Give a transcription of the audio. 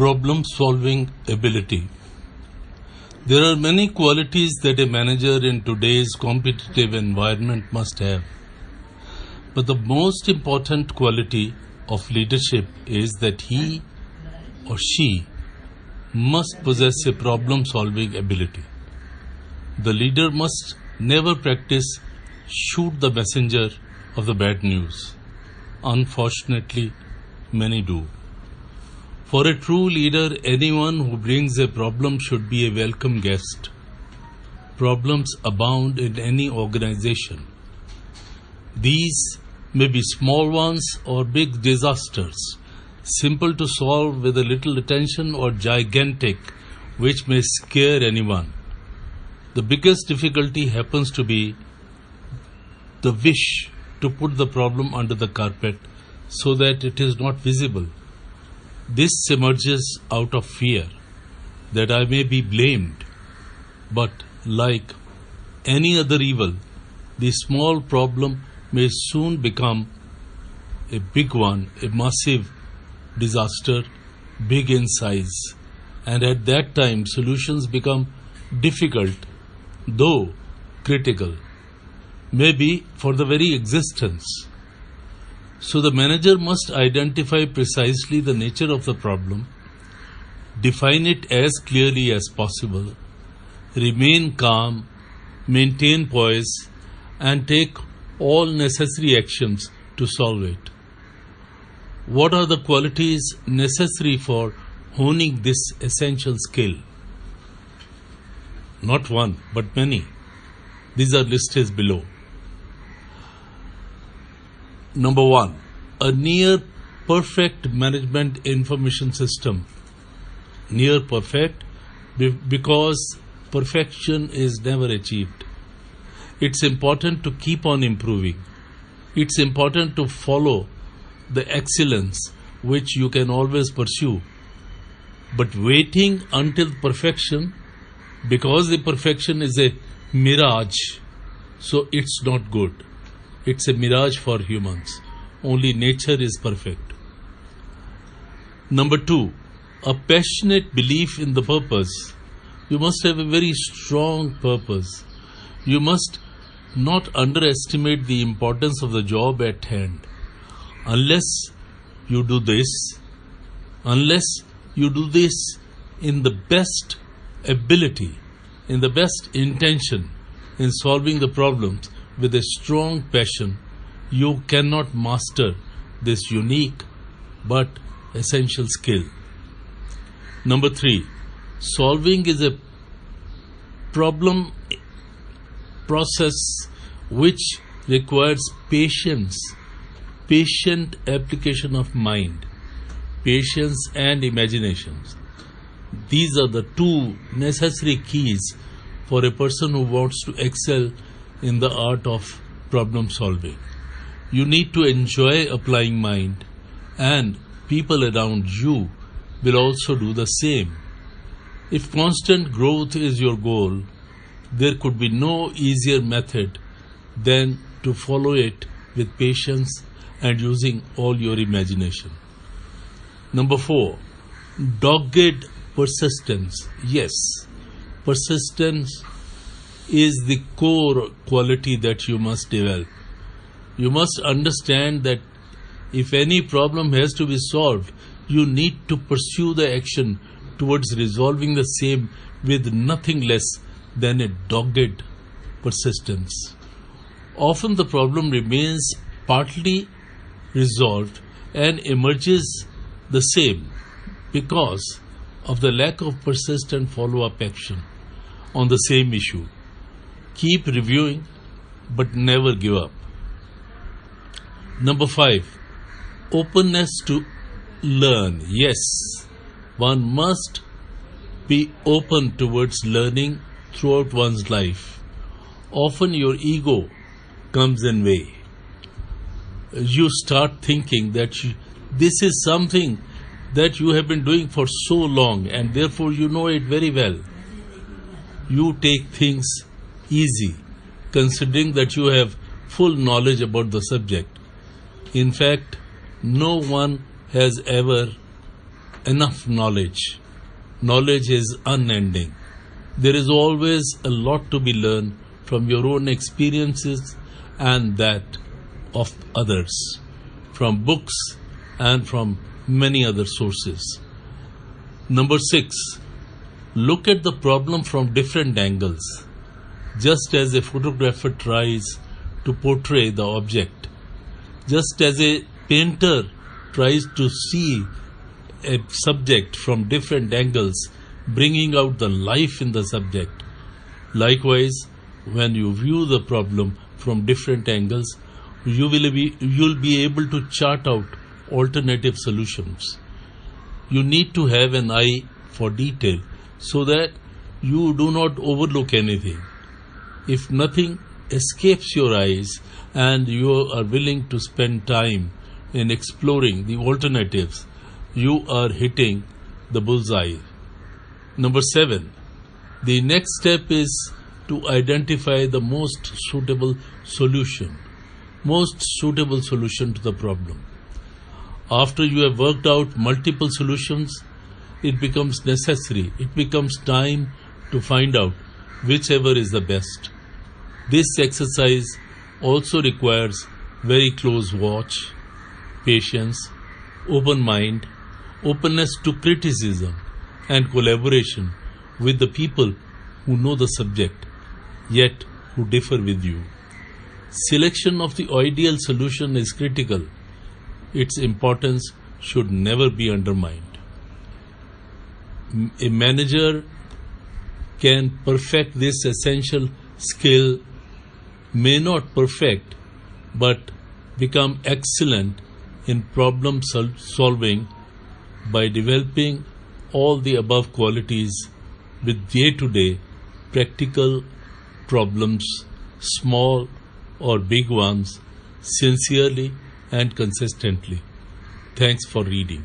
problem-solving ability. There are many qualities that a manager in today's competitive environment must have. But the most important quality of leadership is that he or she must possess a problem-solving ability. The leader must never practice shoot the messenger of the bad news. Unfortunately, many do. For a true leader, anyone who brings a problem should be a welcome guest. Problems abound in any organization. These may be small ones or big disasters, simple to solve with a little attention or gigantic, which may scare anyone. The biggest difficulty happens to be the wish to put the problem under the carpet so that it is not visible. This emerges out of fear that I may be blamed, but like any other evil, the small problem may soon become a big one, a massive disaster, big in size, and at that time solutions become difficult, though critical, maybe for the very existence. So the manager must identify precisely the nature of the problem, define it as clearly as possible, remain calm, maintain poise, and take all necessary actions to solve it. What are the qualities necessary for honing this essential skill? Not one, but many. These are listed below. Number 1, a near perfect management information system. Near perfect because perfection is never achieved. It's important to keep on improving. It's important to follow the excellence which you can always pursue. But waiting until perfection, because the perfection is a mirage, so it's not good. It's a mirage for humans. Only nature is perfect. Number 2, a passionate belief in the purpose. You must have a very strong purpose. You must not underestimate the importance of the job at hand. Unless you do this in the best ability, in the best intention, in solving the problems with a strong passion, you cannot master this unique but essential skill. Number 3, solving is a problem process which requires patience, patient application of mind, patience and imagination. These are the 2 necessary keys for a person who wants to excel in the art of problem solving. You need to enjoy applying mind, and people around you will also do the same. If constant growth is your goal, there could be no easier method than to follow it with patience and using all your imagination. Number 4, dogged persistence. Yes, persistence is the core quality that you must develop. You must understand that if any problem has to be solved, you need to pursue the action towards resolving the same with nothing less than a dogged persistence. Often the problem remains partly resolved and emerges the same because of the lack of persistent follow-up action on the same issue. Keep reviewing, but never give up. Number 5, openness to learn. Yes, one must be open towards learning throughout one's life. Often your ego comes in way. You start thinking that this is something that you have been doing for so long and therefore you know it very well. You take things easy, considering that you have full knowledge about the subject. In fact, no one has ever enough knowledge. Knowledge is unending. There is always a lot to be learned from your own experiences and that of others, from books and from many other sources. Number 6, look at the problem from different angles. Just as a photographer tries to portray the object, just as a painter tries to see a subject from different angles, bringing out the life in the subject. Likewise, when you view the problem from different angles, you'll be able to chart out alternative solutions. You need to have an eye for detail so that you do not overlook anything. If nothing escapes your eyes and you are willing to spend time in exploring the alternatives, you are hitting the bullseye. Number 7, the next step is to identify the most suitable solution to the problem. After you have worked out multiple solutions, it becomes necessary, it becomes time to find out whichever is the best. This exercise also requires very close watch, patience, open mind, openness to criticism, and collaboration with the people who know the subject, yet who differ with you. Selection of the ideal solution is critical. Its importance should never be undermined. A manager can perfect this essential skill, may not perfect, but become excellent in problem solving by developing all the above qualities with day-to-day practical problems, small or big ones, sincerely and consistently. Thanks for reading.